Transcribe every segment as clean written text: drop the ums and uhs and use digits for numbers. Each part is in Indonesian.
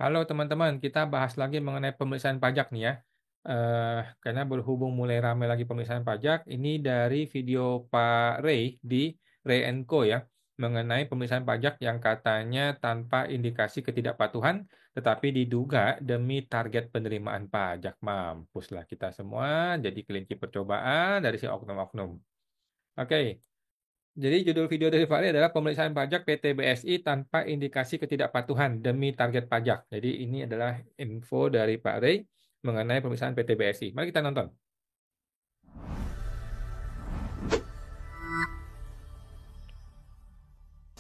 Halo teman-teman, kita bahas lagi mengenai pemeriksaan pajak nih ya. Karena berhubung mulai ramai lagi pemeriksaan pajak, ini dari video Pak Ray di Ray Co ya, mengenai pemeriksaan pajak yang katanya tanpa indikasi ketidakpatuhan, tetapi diduga demi target penerimaan pajak. Mampuslah kita semua jadi kelinci percobaan dari si oknum-oknum. Oke, jadi judul video dari Fahri adalah pemeriksaan pajak PT BSI tanpa indikasi ketidakpatuhan demi target pajak. Jadi ini adalah info dari Pak Rey mengenai pemeriksaan PT BSI. Mari kita nonton.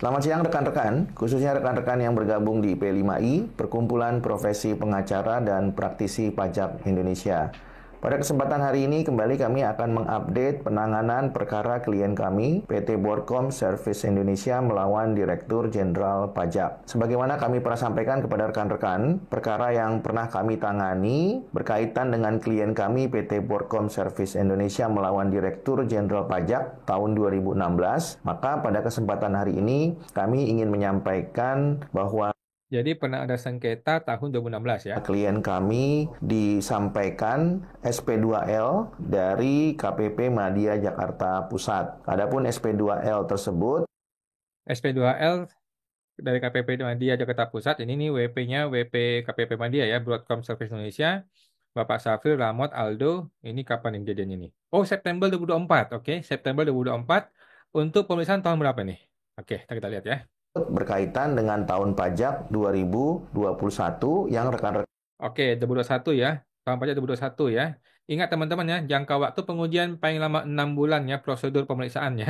Selamat siang rekan-rekan, khususnya rekan-rekan yang bergabung di P5I, Perkumpulan Profesi Pengacara dan Praktisi Pajak Indonesia. Pada kesempatan hari ini kembali kami akan mengupdate penanganan perkara klien kami, PT Borkom Service Indonesia melawan Direktur Jenderal Pajak. Sebagaimana kami pernah sampaikan kepada rekan-rekan, perkara yang pernah kami tangani berkaitan dengan klien kami PT Borkom Service Indonesia melawan Direktur Jenderal Pajak tahun 2016. Maka pada kesempatan hari ini kami ingin menyampaikan bahwa Jadi pernah ada sengketa tahun 2016 ya. klien kami disampaikan SP2L dari KPP Madya Jakarta Pusat. Adapun SP2L tersebut SP2L dari KPP Madya Jakarta Pusat, ini nih WP-nya WP KPP Madya ya, Broadcom Service Indonesia. Bapak Safril Ramot Aldo, ini kapan yang kejadiannya nih? Oh, September 2024. Oke, September 2024. Untuk pemeriksaan tahun berapa nih? Oke, kita lihat ya. berkaitan dengan tahun pajak 2021 yang rekan-rekan Oke, 2021 ya. Tahun pajak 2021 ya. Ingat teman-teman ya, jangka waktu pengujian paling lama 6 bulan ya prosedur pemeriksaannya.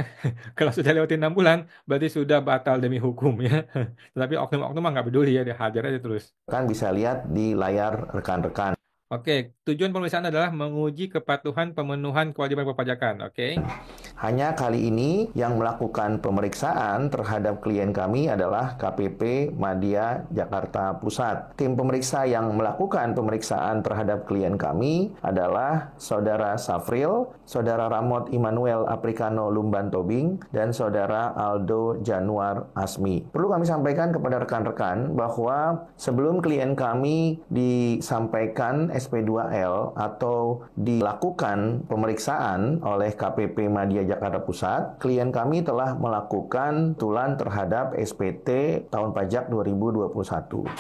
Kalau sudah lewati 6 bulan, berarti sudah batal demi hukum ya. Tetapi oknum-oknum mah nggak peduli ya, dia hajar aja terus. bisa lihat di layar rekan-rekan. Oke, tujuan pemeriksaan adalah menguji kepatuhan pemenuhan kewajiban perpajakan. Oke. Hanya kali ini yang melakukan pemeriksaan terhadap klien kami adalah KPP Madya Jakarta Pusat. Tim pemeriksa yang melakukan pemeriksaan terhadap klien kami adalah Saudara Safril, Saudara Ramot Immanuel Aprikano Lumban Tobing, dan Saudara Aldo Januar Asmi. Perlu kami sampaikan kepada rekan-rekan bahwa sebelum klien kami disampaikan SP2L atau dilakukan pemeriksaan oleh KPP Madya Jakarta Pusat, klien kami telah melakukan tulan terhadap SPT tahun pajak 2021.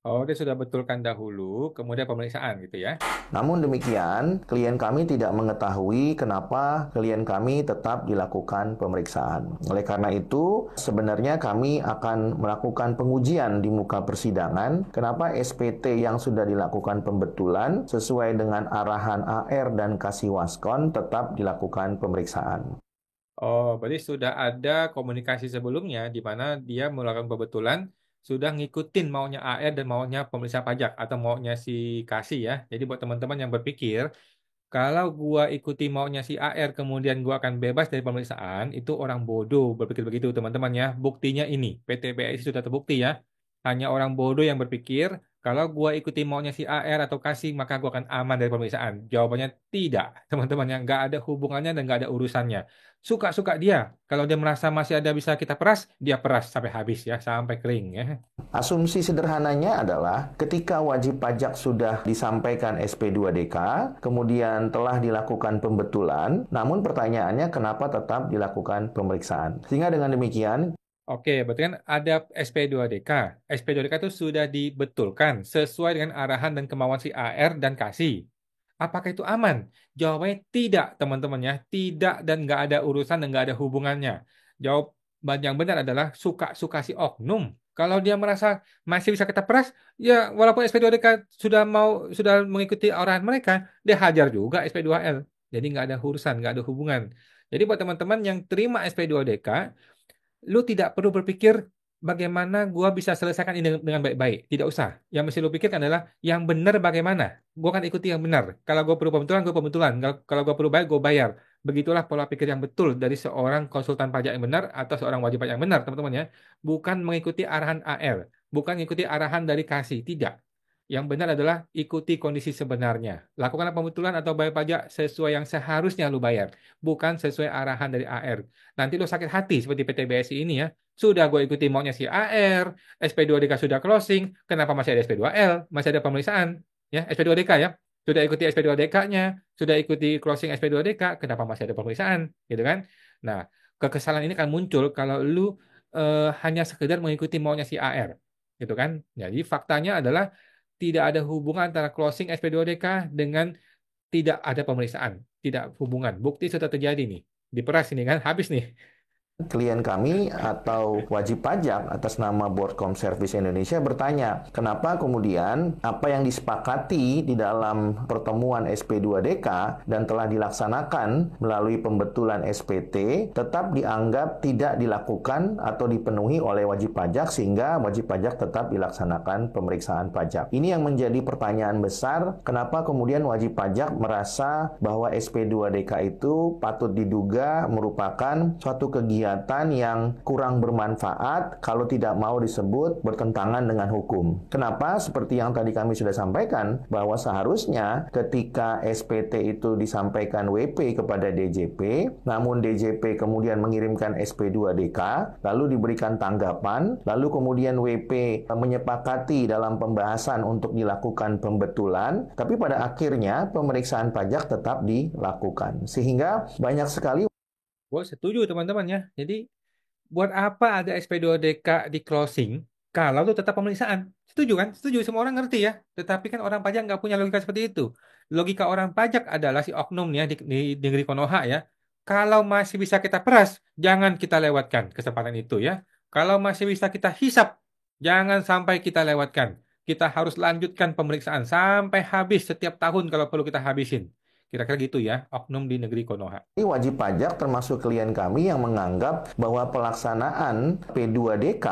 Oh, dia sudah betulkan dahulu, kemudian pemeriksaan gitu ya. Namun demikian, klien kami tidak mengetahui kenapa klien kami tetap dilakukan pemeriksaan. Oleh karena itu, sebenarnya kami akan melakukan pengujian di muka persidangan kenapa SPT yang sudah dilakukan pembetulan sesuai dengan arahan AR dan Kasiwaskon tetap dilakukan pemeriksaan. Oh, berarti sudah ada komunikasi sebelumnya di mana dia melakukan pembetulan sudah ngikutin maunya AR dan maunya pemeriksa pajak atau maunya si Kasih ya. Jadi buat teman-teman yang berpikir kalau gua ikuti maunya si AR kemudian gua akan bebas dari pemeriksaan, itu orang bodoh berpikir begitu teman-teman ya. Buktinya ini, PT BSI sudah terbukti ya. Hanya orang bodoh yang berpikir kalau gua ikuti maunya si AR atau Kasih maka gua akan aman dari pemeriksaan. Jawabannya tidak, teman-teman yang nggak ada hubungannya dan nggak ada urusannya. Suka-suka dia. Kalau dia merasa masih ada bisa kita peras, dia peras sampai habis ya, sampai kering ya. Asumsi sederhananya adalah ketika wajib pajak sudah disampaikan SP2DK, kemudian telah dilakukan pembetulan, namun pertanyaannya kenapa tetap dilakukan pemeriksaan. Sehingga dengan demikian, Oke, berarti kan ada SP2DK. SP2DK itu sudah dibetulkan sesuai dengan arahan dan kemauan si AR dan Kasih. Apakah itu aman? Jawabannya tidak, teman-teman ya. Tidak dan nggak ada urusan dan nggak ada hubungannya. Jawaban yang benar adalah suka-suka si oknum. Kalau dia merasa masih bisa kita peras, ya walaupun SP2DK sudah mengikuti arahan mereka, dia hajar juga SP2L. Jadi nggak ada urusan, nggak ada hubungan. Jadi buat teman-teman yang terima SP2DK, lu tidak perlu berpikir bagaimana gua bisa selesaikan ini dengan baik-baik. Tidak usah. Yang mesti lu pikirkan adalah yang benar bagaimana. Gua akan ikuti yang benar. Kalau gua perlu pembetulan, gua pembetulan. Kalau gua perlu bayar, gua bayar. Begitulah pola pikir yang betul dari seorang konsultan pajak yang benar atau seorang wajib pajak yang benar, teman-teman ya. Bukan mengikuti arahan AR, bukan mengikuti arahan dari kasih, tidak. Yang benar adalah ikuti kondisi sebenarnya. Lakukanlah pembetulan atau bayar pajak sesuai yang seharusnya lu bayar, bukan sesuai arahan dari AR. Nanti lu sakit hati seperti PT BSI ini ya. Sudah gue ikuti maunya si AR, SP2DK sudah closing, kenapa masih ada SP2L, masih ada pemeriksaan? Ya, SP2DK ya. Sudah ikuti SP2DK-nya, sudah ikuti closing SP2DK, kenapa masih ada pemeriksaan? Gitu kan? Nah, kekesalan ini kan muncul kalau lu hanya sekedar mengikuti maunya si AR. Gitu kan? Jadi faktanya adalah tidak ada hubungan antara closing SP2DK dengan tidak ada pemeriksaan. Tidak hubungan. Bukti sudah terjadi nih. Diperas ini kan, habis nih. Klien kami atau wajib pajak atas nama Boardcom Service Indonesia bertanya, kenapa kemudian apa yang disepakati di dalam pertemuan SP2DK dan telah dilaksanakan melalui pembetulan SPT tetap dianggap tidak dilakukan atau dipenuhi oleh wajib pajak sehingga wajib pajak tetap dilaksanakan pemeriksaan pajak. Ini yang menjadi pertanyaan besar, kenapa kemudian wajib pajak merasa bahwa SP2DK itu patut diduga merupakan suatu kegiatan yang kurang bermanfaat kalau tidak mau disebut bertentangan dengan hukum. Kenapa? Seperti yang tadi kami sudah sampaikan, bahwa seharusnya ketika SPT itu disampaikan WP kepada DJP, namun DJP kemudian mengirimkan SP2DK, lalu diberikan tanggapan, lalu kemudian WP menyepakati dalam pembahasan untuk dilakukan pembetulan, tapi pada akhirnya pemeriksaan pajak tetap dilakukan. Sehingga banyak sekali. Gue setuju teman-teman ya. Jadi buat apa ada SP2DK di closing kalau itu tetap pemeriksaan? Setuju kan? Setuju, semua orang ngerti ya. Tetapi kan orang pajak nggak punya logika seperti itu. Logika orang pajak adalah si oknum nih ya di negeri Konoha ya. Kalau masih bisa kita peras, jangan kita lewatkan kesempatan itu ya. Kalau masih bisa kita hisap, jangan sampai kita lewatkan. Kita harus lanjutkan pemeriksaan sampai habis setiap tahun kalau perlu kita habisin. Kira-kira gitu ya, oknum di negeri Konoha. Wajib pajak termasuk klien kami yang menganggap bahwa pelaksanaan P2DK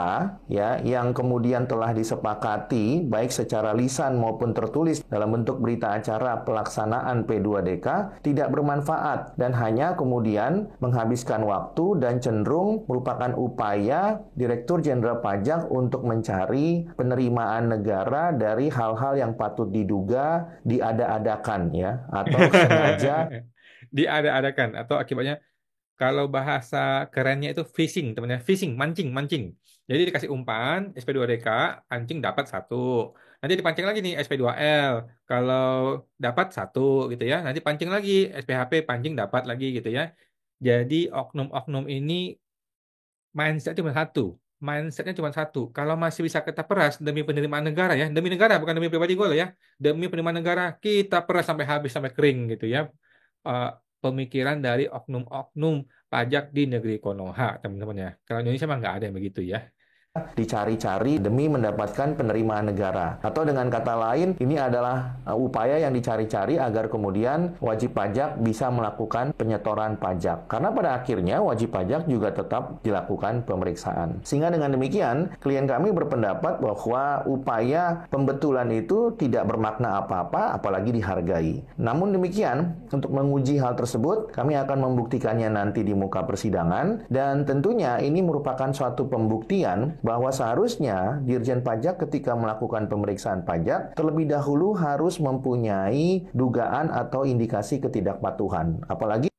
ya yang kemudian telah disepakati baik secara lisan maupun tertulis dalam bentuk berita acara pelaksanaan P2DK tidak bermanfaat dan hanya kemudian menghabiskan waktu dan cenderung merupakan upaya Direktur Jenderal Pajak untuk mencari penerimaan negara dari hal-hal yang patut diduga diada-adakan ya atau sengaja. Diada-adakan atau akibatnya kalau bahasa kerennya itu fishing temannya, fishing, mancing, mancing. Jadi dikasih umpan SP2DK, pancing dapat satu. Nanti dipancing lagi nih SP2L. Kalau dapat satu gitu ya. Nanti pancing lagi SPHP, pancing dapat lagi gitu ya. Jadi oknum-oknum ini mindset cuma satu. Mindsetnya cuma satu. Kalau masih bisa kita peras demi penerimaan negara ya, demi negara bukan demi pribadi gue loh ya, demi penerimaan negara kita peras sampai habis sampai kering gitu ya. Eh, Pemikiran dari oknum-oknum pajak di negeri Konoha teman-teman ya. Kalau Indonesia mah nggak ada yang begitu ya. Dicari-cari demi mendapatkan penerimaan negara. Atau dengan kata lain, ini adalah upaya yang dicari-cari agar kemudian wajib pajak bisa melakukan penyetoran pajak. Karena pada akhirnya wajib pajak juga tetap dilakukan pemeriksaan. Sehingga dengan demikian, klien kami berpendapat bahwa upaya pembetulan itu tidak bermakna apa-apa, apalagi dihargai. Namun demikian, untuk menguji hal tersebut, kami akan membuktikannya nanti di muka persidangan, dan tentunya ini merupakan suatu pembuktian bahwa seharusnya Dirjen Pajak ketika melakukan pemeriksaan pajak terlebih dahulu harus mempunyai dugaan atau indikasi ketidakpatuhan. Apalagi.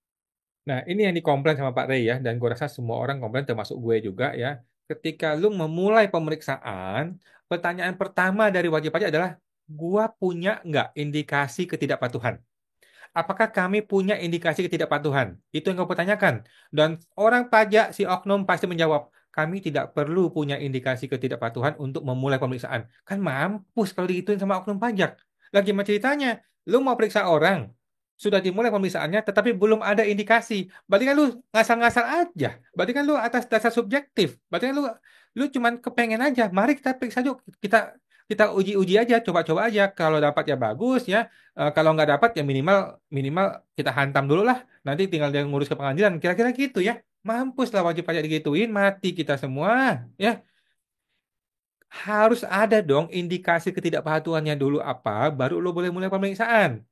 Nah, ini yang dikomplain sama Pak Rey ya, dan gue rasa semua orang komplain termasuk gue juga ya. Ketika lu memulai pemeriksaan, pertanyaan pertama dari wajib pajak adalah, gua punya nggak indikasi ketidakpatuhan? Apakah kami punya indikasi ketidakpatuhan? Itu yang kau pertanyakan. Dan orang pajak, si oknum pasti menjawab, kami tidak perlu punya indikasi ketidakpatuhan untuk memulai pemeriksaan. Kan mampus kalau digituin sama oknum pajak. Lagi gimana ceritanya? Lu mau periksa orang, sudah dimulai pemeriksaannya, tetapi belum ada indikasi. Berarti kan lu ngasal-ngasal aja. Berarti kan lu atas dasar subjektif. Berarti kan lu cuman kepengen aja. Mari kita periksa yuk. Kita kita uji-uji aja, coba-coba aja. Kalau dapat ya bagus ya. Kalau nggak dapat ya minimal minimal kita hantam dulu lah. Nanti tinggal dia ngurus ke pengadilan. Kira-kira gitu ya. Mampus lah wajib pajak digituin, mati kita semua. Ya, harus ada dong indikasi ketidakpatuhannya dulu apa, baru lo boleh mulai pemeriksaan.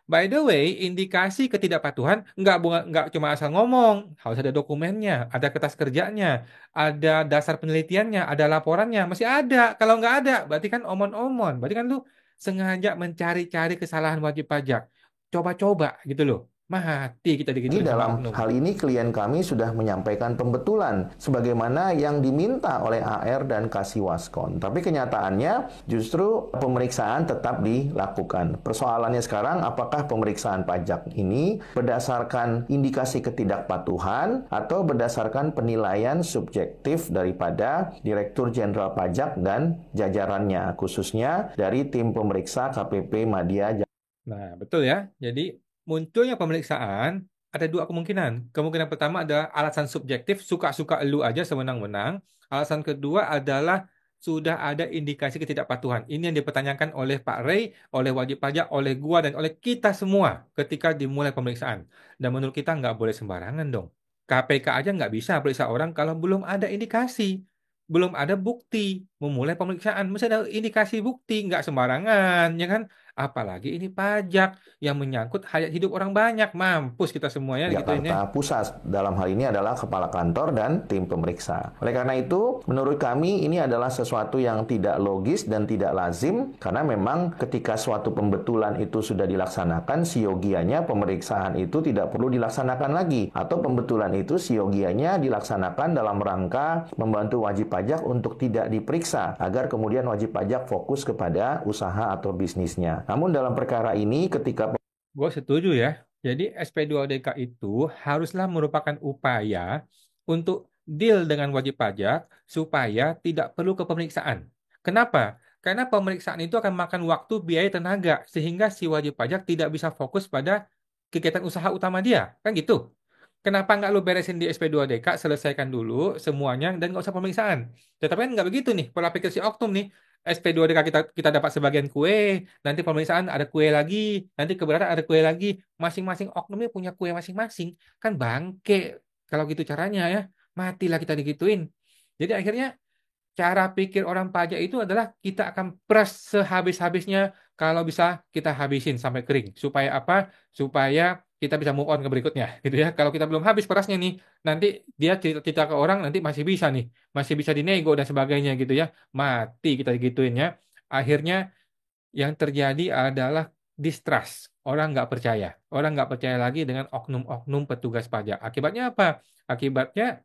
By the way, indikasi ketidakpatuhan nggak cuma asal ngomong, harus ada dokumennya, ada kertas kerjanya, ada dasar penelitiannya, ada laporannya, masih ada. Kalau nggak ada, berarti kan omon-omon. Berarti kan lu sengaja mencari-cari kesalahan wajib pajak. Coba-coba gitu loh. Mati kita digituin sama Dalam oknum. hal ini klien kami sudah menyampaikan pembetulan sebagaimana yang diminta oleh AR dan Kasiwaskon. Tapi kenyataannya justru pemeriksaan tetap dilakukan. Persoalannya sekarang apakah pemeriksaan pajak ini berdasarkan indikasi ketidakpatuhan atau berdasarkan penilaian subjektif daripada Direktur Jenderal Pajak dan jajarannya, khususnya dari tim pemeriksa KPP Madya. Nah, betul ya. Jadi munculnya pemeriksaan ada dua kemungkinan. Kemungkinan pertama adalah alasan subjektif, suka-suka elu aja sewenang-wenang. Alasan kedua adalah sudah ada indikasi ketidakpatuhan. Ini yang dipertanyakan oleh Pak Ray, oleh wajib pajak, oleh gua, dan oleh kita semua ketika dimulai pemeriksaan. Dan menurut kita nggak boleh sembarangan dong. KPK aja nggak bisa periksa orang kalau belum ada indikasi. Belum ada bukti memulai pemeriksaan. Mesti ada indikasi bukti, nggak sembarangan, ya kan? Apalagi ini pajak yang menyangkut hayat hidup orang banyak. Mampus kita semuanya gituin ya. Jakarta Pusat. Dalam hal ini adalah kepala kantor dan tim pemeriksa. Oleh karena itu, menurut kami ini adalah sesuatu yang tidak logis dan tidak lazim karena memang ketika suatu pembetulan itu sudah dilaksanakan, siogianya pemeriksaan itu tidak perlu dilaksanakan lagi atau pembetulan itu siogianya dilaksanakan dalam rangka membantu wajib pajak untuk tidak diperiksa agar kemudian wajib pajak fokus kepada usaha atau bisnisnya. Namun dalam perkara ini ketika Gue setuju ya. Jadi SP2DK itu haruslah merupakan upaya untuk deal dengan wajib pajak supaya tidak perlu ke pemeriksaan. Kenapa? Karena pemeriksaan itu akan makan waktu, biaya, tenaga, sehingga si wajib pajak tidak bisa fokus pada kegiatan usaha utama dia. Kan gitu. Kenapa nggak lu beresin di SP2DK, selesaikan dulu semuanya, dan nggak usah pemeriksaan. Tetapi kan nggak begitu nih, pola pikir si oknum nih. SP2DK kita dapat sebagian kue, nanti pemeriksaan ada kue lagi, nanti keberatan ada kue lagi. Masing-masing oknumnya punya kue masing-masing. Kan bangke kalau gitu caranya ya. Matilah kita digituin. Jadi akhirnya cara pikir orang pajak itu adalah kita akan press sehabis-habisnya, kalau bisa kita habisin sampai kering. Supaya apa? Supaya kita bisa move on ke berikutnya gitu ya. Kalau kita belum habis perasnya nih, nanti dia cerita ke orang nanti masih bisa nih, masih bisa dinego dan sebagainya gitu ya. Mati kita digituin ya. Akhirnya yang terjadi adalah distrust. Orang nggak percaya. Orang nggak percaya lagi dengan oknum-oknum petugas pajak. Akibatnya apa? Akibatnya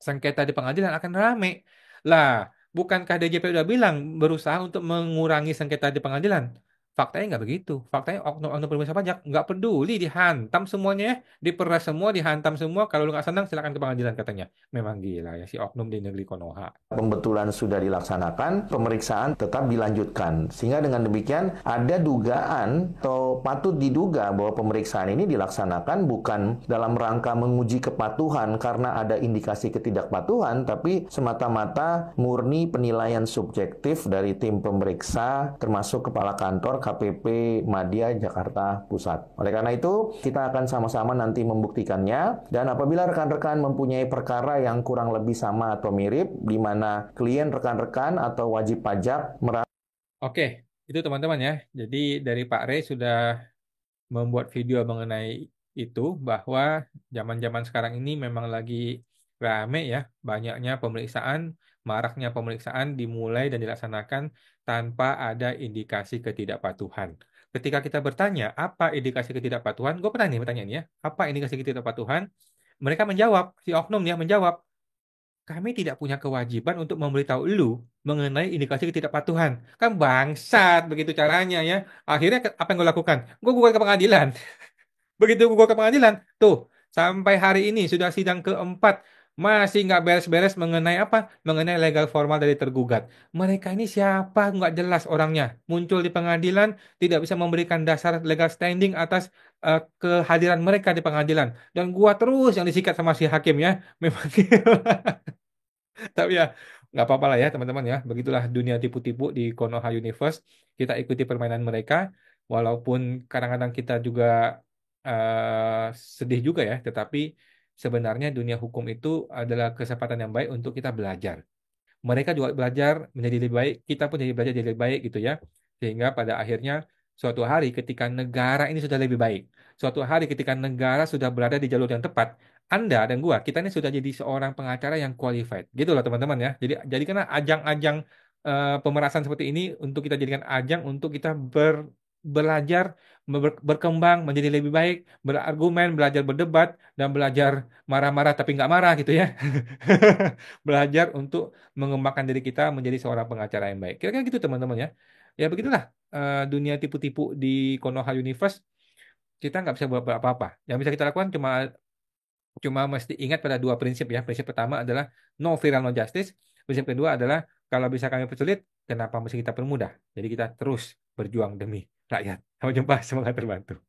sengketa di pengadilan akan rame. Lah, bukankah DJP udah bilang berusaha untuk mengurangi sengketa di pengadilan? Faktanya nggak begitu. Faktanya oknum-oknum pemeriksa pajak nggak peduli, dihantam semuanya ya, diperas semua, dihantam semua. Kalau lu nggak senang, silakan ke pengadilan katanya. Memang gila ya si oknum di negeri Konoha. pembetulan sudah dilaksanakan, pemeriksaan tetap dilanjutkan. Sehingga dengan demikian ada dugaan atau patut diduga bahwa pemeriksaan ini dilaksanakan bukan dalam rangka menguji kepatuhan karena ada indikasi ketidakpatuhan, tapi semata-mata murni penilaian subjektif dari tim pemeriksa termasuk kepala kantor KPP Madya Jakarta Pusat. Oleh karena itu, kita akan sama-sama nanti membuktikannya dan apabila rekan-rekan mempunyai perkara yang kurang lebih sama atau mirip di mana klien, rekan-rekan, atau wajib pajak merasa Oke, itu teman-teman ya. Jadi dari Pak Rey sudah membuat video mengenai itu bahwa zaman-zaman sekarang ini memang lagi rame ya, banyaknya pemeriksaan, maraknya pemeriksaan dimulai dan dilaksanakan tanpa ada indikasi ketidakpatuhan. Ketika kita bertanya, apa indikasi ketidakpatuhan? Gue pernah nih bertanya ini ya, apa indikasi ketidakpatuhan? Mereka menjawab, si oknum ya menjawab, kami tidak punya kewajiban untuk memberitahu lu mengenai indikasi ketidakpatuhan. Kan bangsat begitu caranya ya. Akhirnya apa yang gue lakukan? Gue gugat ke pengadilan. Begitu gue ke pengadilan, tuh sampai hari ini sudah sidang keempat masih nggak beres-beres mengenai apa? Mengenai legal formal dari tergugat. Mereka ini siapa? Nggak jelas orangnya. Muncul di pengadilan tidak bisa memberikan dasar legal standing atas kehadiran mereka di pengadilan. Dan gua terus yang disikat sama si hakim ya. Memang tapi ya nggak apa-apa lah ya teman-teman ya. Begitulah dunia tipu-tipu di Konoha Universe. Kita ikuti permainan mereka. Walaupun kadang-kadang kita juga eh, sedih juga ya. Tetapi sebenarnya dunia hukum itu adalah kesempatan yang baik untuk kita belajar. Mereka juga belajar menjadi lebih baik. Kita pun jadi belajar jadi lebih baik gitu ya. Sehingga pada akhirnya suatu hari ketika negara ini sudah lebih baik. Suatu hari ketika negara sudah berada di jalur yang tepat, anda dan gua, kita ini sudah jadi seorang pengacara yang qualified. Gitu loh teman-teman ya. Jadi karena ajang-ajang pemerasan seperti ini untuk kita jadikan ajang untuk kita belajar, berkembang menjadi lebih baik, berargumen, belajar berdebat, dan belajar marah-marah tapi nggak marah gitu ya. Belajar untuk mengembangkan diri kita menjadi seorang pengacara yang baik. Kira-kira gitu teman-teman ya. Ya begitulah dunia tipu-tipu di Konoha Universe. Kita nggak bisa buat apa-apa. Yang bisa kita lakukan cuma mesti ingat pada dua prinsip ya. Prinsip pertama adalah no viral, no justice. Prinsip kedua adalah kalau bisa kami persulit, kenapa mesti kita permudah? Jadi kita terus berjuang demi rakyat. Sampai jumpa, semoga terbantu.